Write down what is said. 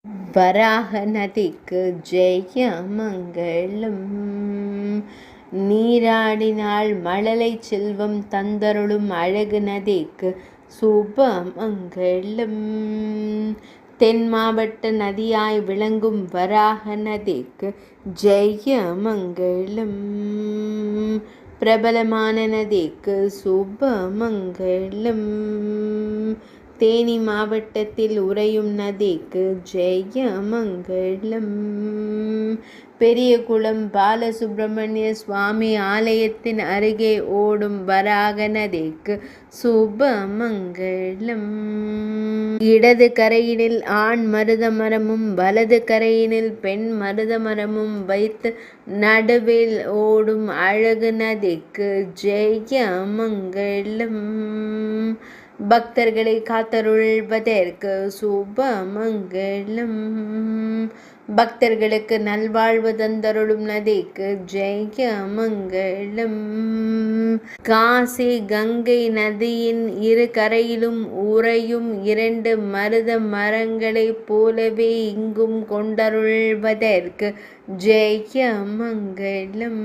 வராக நதிக்கு ஜெய மங்களம். நீராடினாள் மழலை செல்வம் தந்தருளும் அழகு நதிக்கு சுபமங்களம். தென் மாவட்ட நதியாய் விளங்கும் வராக நதிக்கு ஜெய மங்களம். பிரபலமான நதிக்கு சுபமங்களம். தேனி மாவட்டத்தில் உறையும் நதிக்கு ஜெய மங்களம். பெரியகுளம் பாலசுப்பிரமணிய சுவாமி ஆலயத்தின் அருகே ஓடும் வராக நதிக்கு சுபமங்களம். இடது கரையினில் ஆண் மருத மரமும் வலது கரையினில் பெண் மருத மரமும் வைத்து நடுவில் ஓடும் அழகு நதிக்கு ஜெய மங்களம். பக்தர்களை காத்தருள்வதற்கு சுபமங்களம். பக்தர்களுக்கு நல்வாழ்வு தந்தருளும் நதிக்கு ஜெய மங்களம். காசி கங்கை நதியின் இரு கரையிலும் உறையும் 2 மருத மரங்களைப் போலவே இங்கும் கொண்டருள்வதற்கு ஜெய மங்களம்.